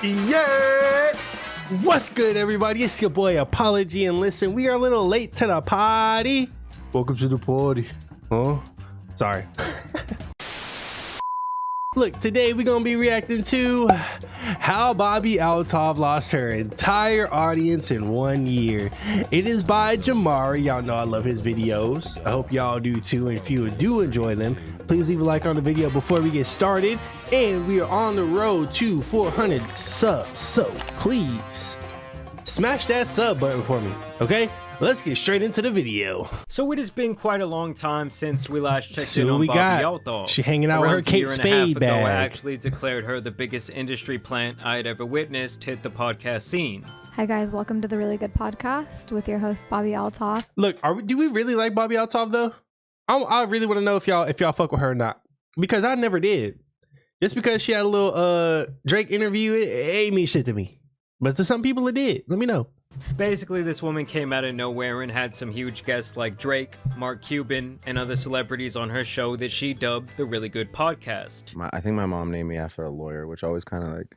Yeah! What's good, everybody? It's your boy Apology, and listen, we are a little late to the party. Welcome to the party. Huh? Sorry. Look, today we're gonna be reacting to how Bobbi Althoff lost her entire audience in 1 year. It is by Jamari. Y'all know I love his videos. I hope y'all do too, and if you do enjoy them, please leave a like on the video before we get started. And we are on the road to 400 subs, so please smash that sub button for me, okay? Let's get straight into the video. So it has been quite a long time since we last checked in on Bobbi Althoff. She hanging out with her Kate Spade bag. I actually declared her the biggest industry plant I had ever witnessed hit the podcast scene. Hi guys, welcome to the Really Good Podcast with your host Bobbi Althoff. Look, do we really like Bobbi Althoff though? I really want to know if y'all fuck with her or not, because I never did. Just because she had a little Drake interview, it ain't mean shit to me. But to some people it did. Let me know. Basically, this woman came out of nowhere and had some huge guests like Drake, Mark Cuban, and other celebrities on her show that she dubbed the Really Good Podcast. I think my mom named me after a lawyer, which always kind of like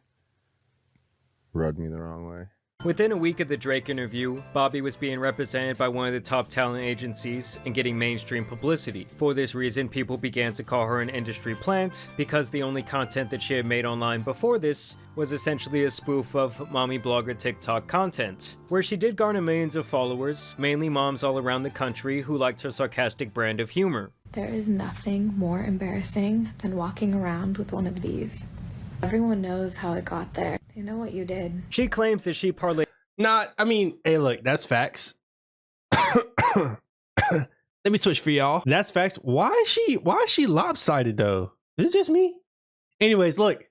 rubbed me the wrong way. Within a week of the Drake interview, Bobbi was being represented by one of the top talent agencies and getting mainstream publicity. For this reason, people began to call her an industry plant because the only content that she had made online before this was essentially a spoof of mommy blogger TikTok content, where she did garner millions of followers, mainly moms all around the country who liked her sarcastic brand of humor. There is nothing more embarrassing than walking around with one of these. Everyone knows how it got there. They know what you did. She claims that she parlayed. Hey, look, that's facts. Let me switch for y'all. That's facts. Why is she lopsided though? Is it just me? Anyways, look,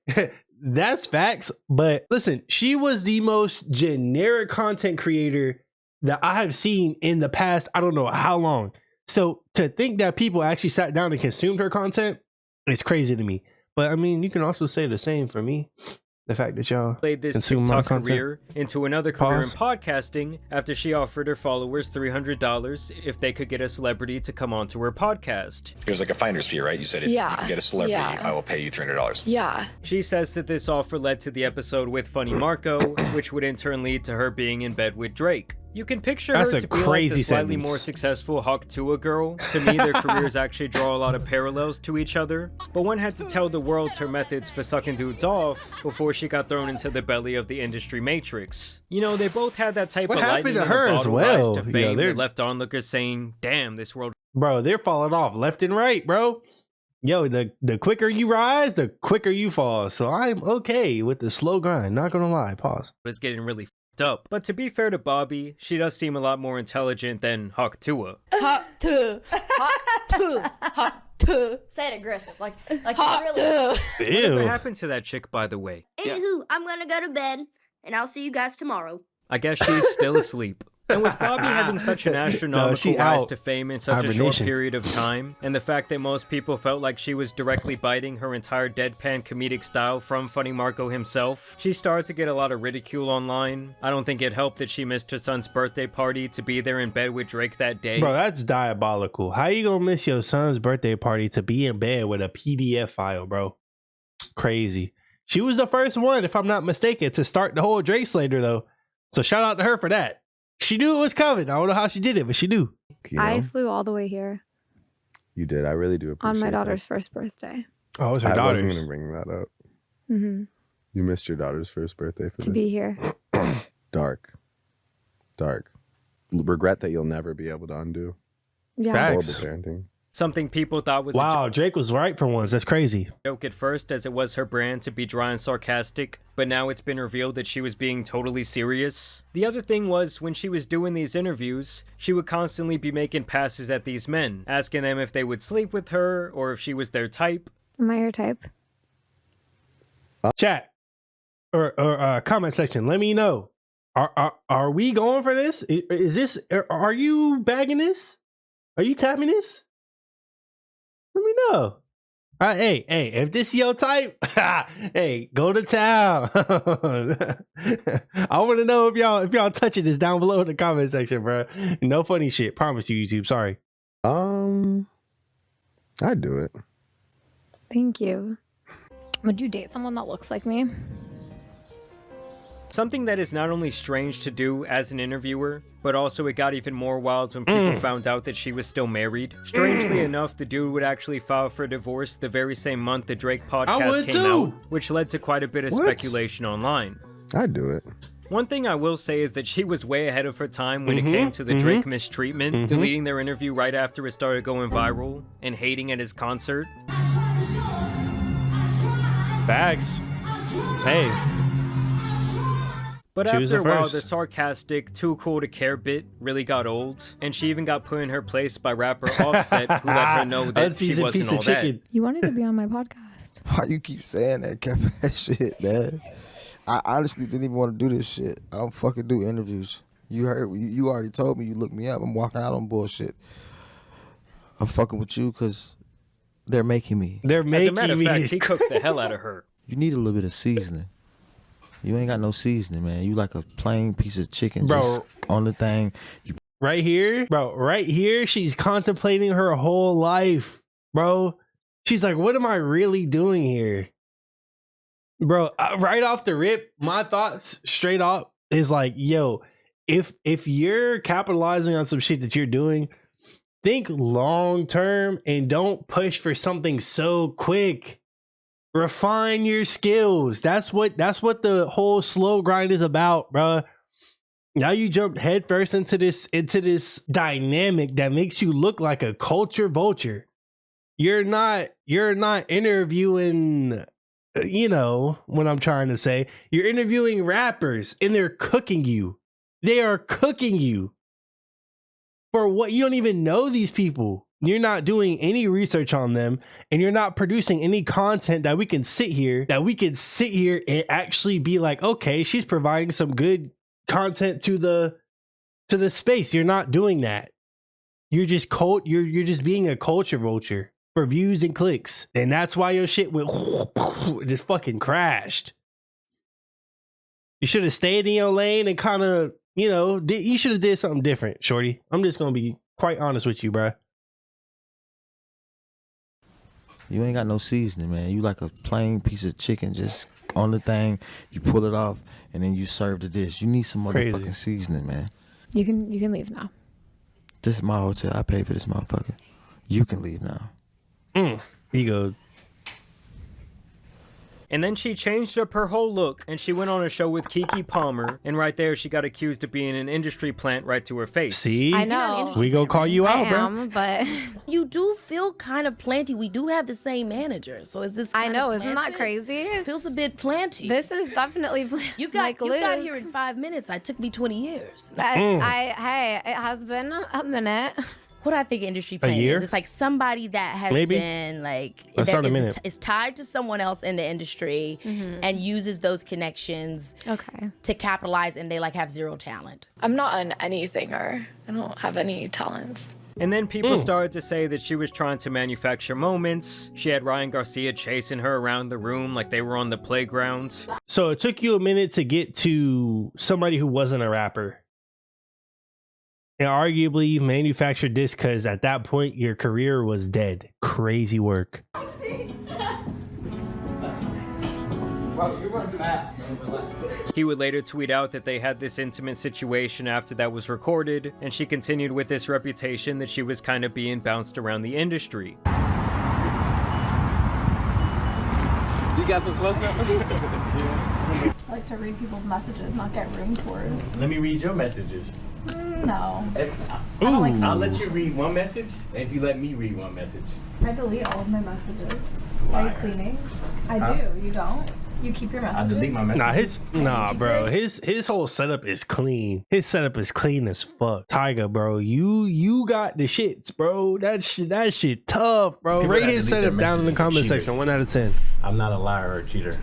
that's facts. But listen, she was the most generic content creator that I have seen in the past. I don't know how long. So to think that people actually sat down and consumed her content is crazy to me. But I mean, you can also say the same for me. The fact that y'all played this consume my TikTok content. career into another career in podcasting after she offered her followers $300 if they could get a celebrity to come onto her podcast. It was like a finder's fee, right? You said if you get a celebrity, I will pay you $300. Yeah. She says that this offer led to the episode with Funny Marco, which would in turn lead to her being in bed with Drake. You can picture her to be like the slightly more successful Tuah girl. To me, their careers actually draw a lot of parallels to each other. But one had to tell the world her methods for sucking dudes off before she got thrown into the belly of the industry matrix. You know, they both had that type of lightning in the bottle rise to fame that left onlookers saying, damn, this world. Bro, they're falling off left and right, bro. Yo, the quicker you rise, the quicker you fall. So I'm okay with the slow grind. Not gonna lie. Pause. It's getting really up. But to be fair to Bobbi, she does seem a lot more intelligent than Tuah. Tuah. Tuah. Say it aggressive, like really. Whatever happened to that chick, by the way? Anywho, I'm gonna go to bed, and I'll see you guys tomorrow. I guess she's still asleep. And with Bobbi having such an astronomical rise to fame in such a short period of time, and the fact that most people felt like she was directly biting her entire deadpan comedic style from Funny Marco himself, she started to get a lot of ridicule online. I don't think it helped that she missed her son's birthday party to be there in bed with Drake that day. Bro, that's diabolical. How you gonna miss your son's birthday party to be in bed with a PDF file, bro? Crazy. She was the first one, if I'm not mistaken, to start the whole Drake slander, though. So shout out to her for that. She knew it was coming. I don't know how she did it, but she knew. You know, I flew all the way here. You did. I really do appreciate on my that. daughter's first birthday. Oh, it was her I daughter's. wasn't going to bring that up. Mm-hmm. You missed your daughter's first birthday for To be here. Dark. Regret that you'll never be able to undo. Yeah. Horrible Facts. parenting. Something people thought was Drake was right for once. That's crazy. joke at first, as it was her brand to be dry and sarcastic, but now it's been revealed that she was being totally serious. The other thing was, when she was doing these interviews, she would constantly be making passes at these men, asking them if they would sleep with her or if she was their type. Am I your type? Chat or comment section. Let me know. Are we going for this? Is this? Are you bagging this? Are you tapping this? Let me know. Hey, if this is your type, hey, go to town. I want to know if y'all touching this down below in the comment section, bro. No funny shit. Promise you, YouTube. Sorry. I'd do it. Thank you. Would you date someone that looks like me? Something that is not only strange to do as an interviewer, but also it got even more wild when people found out that she was still married. Strangely enough, the dude would actually file for divorce the very same month the Drake podcast came out, which led to quite a bit of speculation online. I'd do it. One thing I will say is that she was way ahead of her time when it came to the Drake mistreatment, deleting their interview right after it started going viral, and hating at his concert. Facts. Hey. But after a while, the sarcastic, too cool to care bit really got old, and she even got put in her place by rapper Offset, who let her know that she wasn't all that. You wanted to be on my podcast. Why you keep saying that cap shit, man? I honestly didn't even want to do this shit. I don't fucking do interviews. You already told me you looked me up. I'm walking out on bullshit. I'm fucking with you because they're making me. As a matter of fact, he cooked the hell out of her. You need a little bit of seasoning. You ain't got no seasoning, man. You like a plain piece of chicken, bro. Just on the thing. Right here, bro. Right here, she's contemplating her whole life, bro. She's like, "What am I really doing here, bro?" Right off the rip, my thoughts straight up is like, "Yo, if you're capitalizing on some shit that you're doing, think long term and don't push for something so quick." Refine your skills. That's what the whole slow grind is about, bro. Now you jumped headfirst into this dynamic that makes you look like a culture vulture. You're not interviewing, you know what I'm trying to say. You're interviewing rappers and they're cooking you. They are cooking you for what you don't even know these people. You're not doing any research on them, and you're not producing any content that we can sit here and actually be like, okay, she's providing some good content to the space. You're not doing that. You're just you're just being a culture vulture for views and clicks, and that's why your shit went just fucking crashed. You should have stayed in your lane and kind of, you should have did something different, shorty. I'm just gonna be quite honest with you, bruh. You ain't got no seasoning, man. You like a plain piece of chicken, just on the thing. You pull it off, and then you serve the dish. You need some motherfucking seasoning, man. You can leave now. This is my hotel. I paid for this motherfucker. You can leave now. Ego. And then she changed up her whole look, and she went on a show with Keke Palmer, and right there she got accused of being an industry plant right to her face. See? I know. We gonna call you out, bro. But you do feel kind of planty. We do have the same manager, so is this? I know, isn't that crazy? It feels a bit planty. This is definitely planty. You got here in 5 minutes. It took me 20 years. Hey, it has been a minute. What I think industry plant is, it's like somebody that has been like is tied to someone else in the industry and uses those connections to capitalize, and they like have zero talent. I'm not an anythinger. I don't have any talents. And then people started to say that she was trying to manufacture moments. She had Ryan Garcia chasing her around the room like they were on the playground. So it took you a minute to get to somebody who wasn't a rapper. And arguably manufactured this because at that point your career was dead. Crazy work. He would later tweet out that they had this intimate situation after that was recorded, and she continued with this reputation that she was kind of being bounced around the industry. You got some close up? I like to read people's messages, not get room tours. Let me read your messages. No. I'll let you read one message if you let me read one message. I delete all of my messages. Are you cleaning? I do. You don't? You keep your messages? I delete my messages. Bro. His whole setup is clean. His setup is clean as fuck. Tiger, bro. You got the shits, bro. That shit tough, bro. Rate his setup down in the comment section. 1 out of 10. I'm not a liar or a cheater.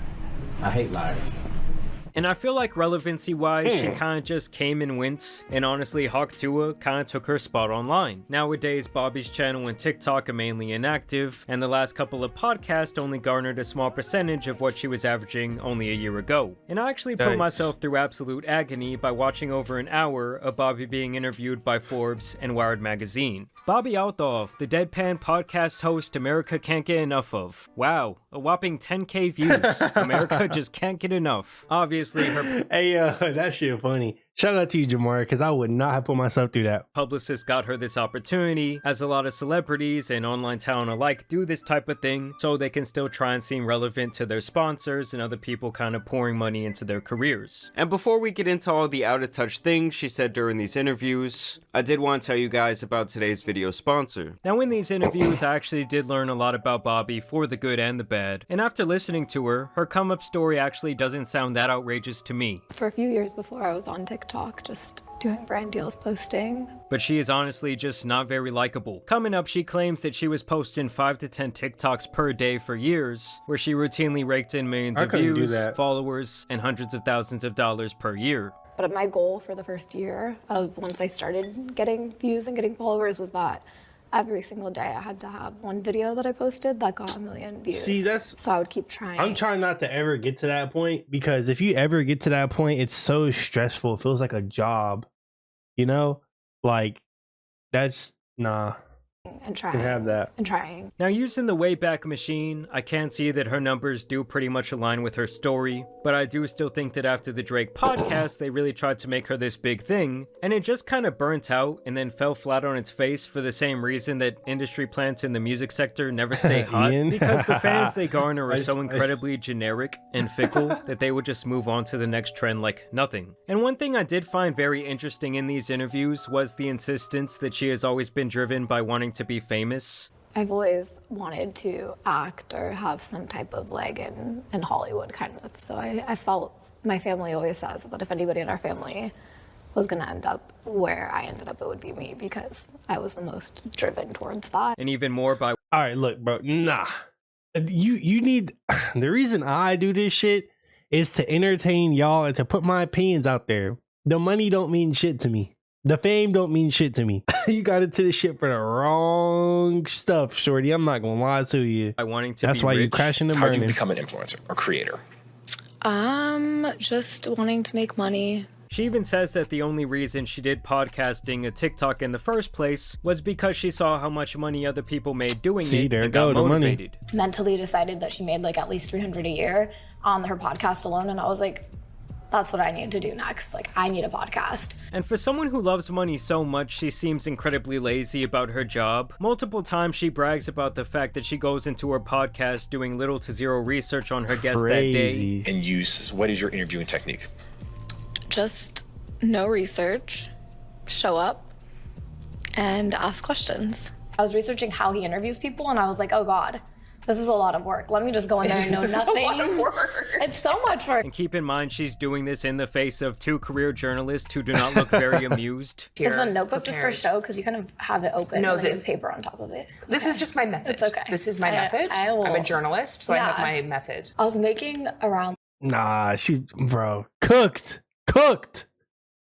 I hate liars. And I feel like relevancy-wise, she kind of just came and went, and honestly, Tuah kind of took her spot online. Nowadays, Bobbi's channel and TikTok are mainly inactive, and the last couple of podcasts only garnered a small percentage of what she was averaging only a year ago. And I actually put myself through absolute agony by watching over an hour of Bobbi being interviewed by Forbes and Wired magazine. Bobbi Althoff, the deadpan podcast host America can't get enough of. Wow, a whopping 10K views. America just can't get enough. Obviously, obviously her... Hey, that shit funny. Shout out to you, Jamar, because I would not have put myself through that. Publicist got her this opportunity, as a lot of celebrities and online talent alike do this type of thing, so they can still try and seem relevant to their sponsors and other people kind of pouring money into their careers. And before we get into all the out-of-touch things she said during these interviews, I did want to tell you guys about today's video sponsor. Now, in these interviews, I actually did learn a lot about Bobbi, for the good and the bad, and after listening to her come-up story actually doesn't sound that outrageous to me. For a few years before, I was on TikTok, just doing brand deals, posting. But she is honestly just not very likable. Coming up, she claims that she was posting 5 to 10 TikToks per day for years, where she routinely raked in millions of views, followers, and hundreds of thousands of dollars per year. But my goal for the first year of once I started getting views and getting followers was that every single day I had to have one video that I posted that got 1 million views. See, so I would keep trying. I'm trying not to ever get to that point, because if you ever get to that point, it's so stressful. It feels like a job, you know? Like, that's nah. And trying. Can have that. And trying. Now, using the Wayback Machine, I can see that her numbers do pretty much align with her story, but I do still think that after the Drake podcast, they really tried to make her this big thing, and it just kind of burnt out and then fell flat on its face for the same reason that industry plants in the music sector never stay hot, because the fans they garner are so incredibly generic and fickle that they would just move on to the next trend like nothing. And one thing I did find very interesting in these interviews was the insistence that she has always been driven by wanting to be famous. I've always wanted to act or have some type of leg in Hollywood, kind of. So I felt, my family always says that if anybody in our family was going to end up where I ended up, it would be me, because I was the most driven towards that. And even more by... All right, look, bro, nah. You need... The reason I do this shit is to entertain y'all and to put my opinions out there. The money don't mean shit to me. The fame don't mean shit to me. You got into this shit for the wrong stuff, shorty. I'm not gonna lie to you. That's why you crashing and burning. How do you become an influencer or creator? Just wanting to make money. She even says that the only reason she did podcasting a TikTok in the first place was because she saw how much money other people made doing it and got motivated. Mentally decided that she made like at least $300 a year on her podcast alone, and I was like, that's what I need to do next. Like, I need a podcast. And for someone who loves money so much, she seems incredibly lazy about her job. Multiple times she brags about the fact that she goes into her podcast doing little to zero research on her guests that day. And what is your interviewing technique? Just no research, show up, and ask questions. I was researching how he interviews people, and I was like, oh God, this is a lot of work. Let me just go in there and know nothing. It's a lot of work. It's so much work. And keep in mind, she's doing this in the face of 2 career journalists who do not look very amused. Is the notebook just for show? Because you kind of have it open and then paper on top of it. This is just my method. It's okay. This is my method. I'm a journalist, so I have my method. I was making around... Nah, bro, cooked.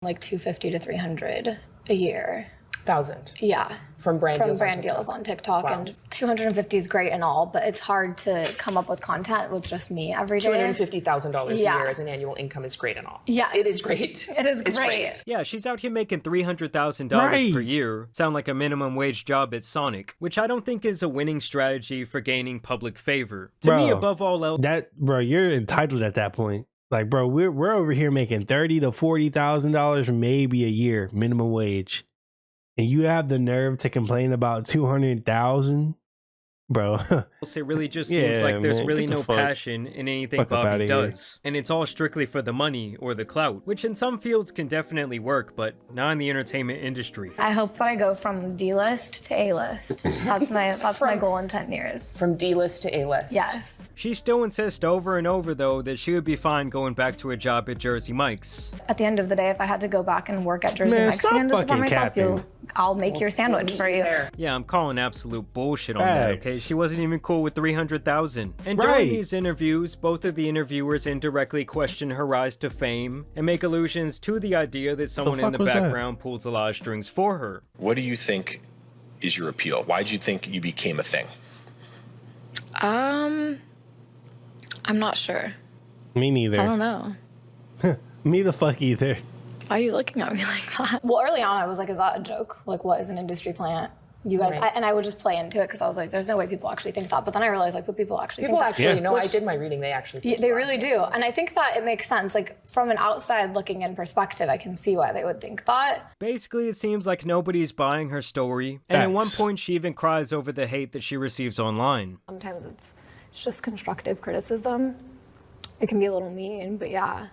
Like $250 to $300 a year. 1,000. Yeah. From brand deals on TikTok. Wow. And 250 is great and all, but it's hard to come up with content with just me every day. $250,000 a year as an annual income is great and all. Yeah, it is great. It is great. Yeah, she's out here making $300,000 per year. Sound like a minimum wage job at Sonic, which I don't think is a winning strategy for gaining public favor. To me, above all else, you're entitled at that point. Like, bro, we're over here making $30,000 to $40,000 maybe a year minimum wage. And you have the nerve to complain about 200,000, bro. It really just seems like there's really no passion in anything Bobbi does. And it's all strictly for the money or the clout, which in some fields can definitely work, but not in the entertainment industry. I hope that I go from D-list to A-list. That's my goal in 10 years. From D-list to A-list. Yes. She still insists over and over, though, that she would be fine going back to a job at Jersey Mike's. At the end of the day, if I had to go back and work at Jersey Mike's and support myself, I'll make your sandwich for you. Yeah, I'm calling absolute bullshit on that, okay? She wasn't even cool with 300,000. And during these interviews, both of the interviewers indirectly question her rise to fame and make allusions to the idea that someone in the background pulls a lot of strings for her. What do you think is your appeal? Why did you think you became a thing? I'm not sure. Me neither. I don't know. Me the fuck either. Why are you looking at me like that? Well, early on, I was like, is that a joke? Like, what is an industry plant? you guys, and I would just play into it because I was like, there's no way people actually think that. But then I realized like, but people actually think that. I did my reading. They actually think they really do. And I think that it makes sense. Like from an outside looking in perspective, I can see why they would think that. Basically, it seems like nobody's buying her story. And at one point, she even cries over the hate that she receives online. Sometimes it's just constructive criticism. It can be a little mean, but yeah, it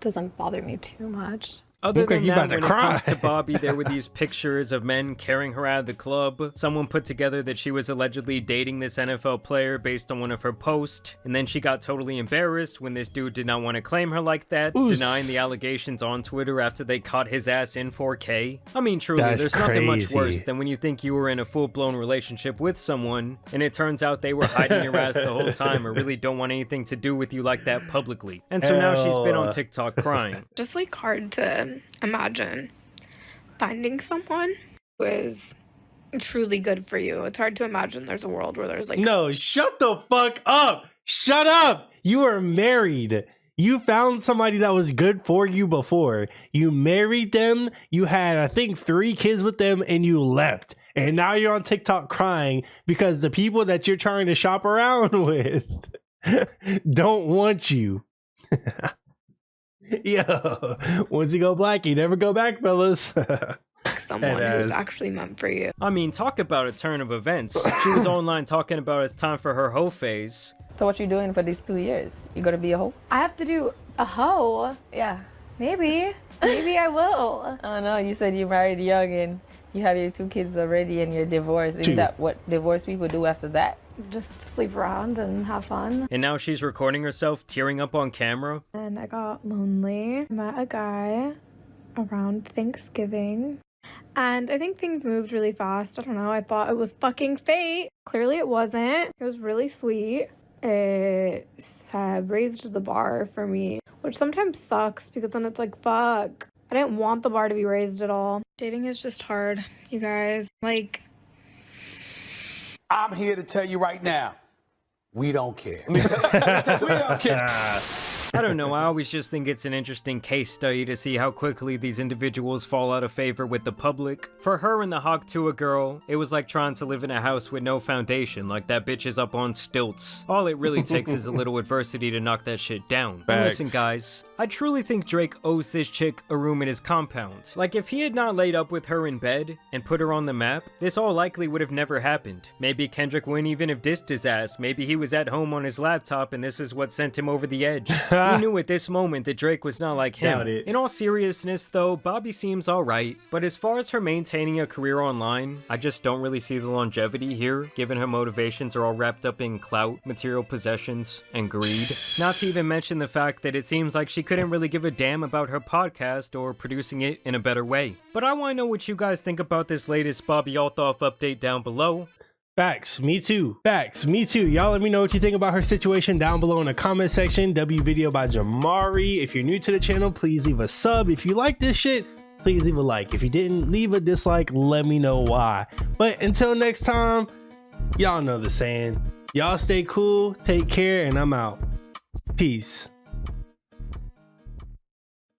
doesn't bother me too much. Other than that, when it comes to Bobbi, there were these pictures of men carrying her out of the club. Someone put together that she was allegedly dating this NFL player based on one of her posts, and then she got totally embarrassed when this dude did not want to claim her like that, denying the allegations on Twitter after they caught his ass in 4K. I mean, truly, there's nothing much worse than when you think you were in a full-blown relationship with someone, and it turns out they were hiding your ass the whole time or really don't want anything to do with you like that publicly. And so now she's been on TikTok crying. Just like hard to imagine finding someone who is truly good for you. It's hard to imagine there's a world where there's like... No, shut the fuck up. Shut up. You are married. You found somebody that was good for you before. You married them. You had, I think, 3 kids with them and you left. And now you're on TikTok crying because the people that you're trying to shop around with don't want you. Yo, once you go black, you never go back, fellas. Someone who's actually meant for you. I mean, talk about a turn of events. She was online talking about it's time for her hoe phase. So what you doing for these 2 years? You gonna be a hoe? I have to do a hoe? Yeah, maybe. Maybe I will. Oh no, you said you married young and you have your 2 kids already and you're divorced. Isn't that what divorced people do after that? Just sleep around and have fun. And now she's recording herself tearing up on camera. And I got lonely. Met a guy around Thanksgiving. And I think things moved really fast. I don't know. I thought it was fucking fate. Clearly it wasn't. It was really sweet. It raised the bar for me, which sometimes sucks because then it's like, fuck. I didn't want the bar to be raised at all. Dating is just hard, you guys. Like, I'm here to tell you right now, we don't care. We don't care. I don't know, I always just think it's an interesting case study to see how quickly these individuals fall out of favor with the public. For her and the Tuah girl, it was like trying to live in a house with no foundation, like that bitch is up on stilts. All it really takes is a little adversity to knock that shit down. And listen guys, I truly think Drake owes this chick a room in his compound. Like if he had not laid up with her in bed and put her on the map, this all likely would have never happened. Maybe Kendrick wouldn't even have dissed his ass. Maybe he was at home on his laptop and this is what sent him over the edge. We knew at this moment that Drake was not like him. In all seriousness though, Bobbi seems alright, but as far as her maintaining a career online, I just don't really see the longevity here, given her motivations are all wrapped up in clout, material possessions, and greed. Not to even mention the fact that it seems like she couldn't really give a damn about her podcast or producing it in a better way. But I want to know what you guys think about this latest Bobbi Althoff update down below. Facts, me too. Facts, me too. Y'all let me know what you think about her situation down below in the comment section. W video by Jamari. If you're new to the channel, please leave a sub. If you like this shit, please leave a like. If you didn't, leave a dislike. Let me know why. But until next time, y'all know the saying. Y'all stay cool, take care, and I'm out. Peace.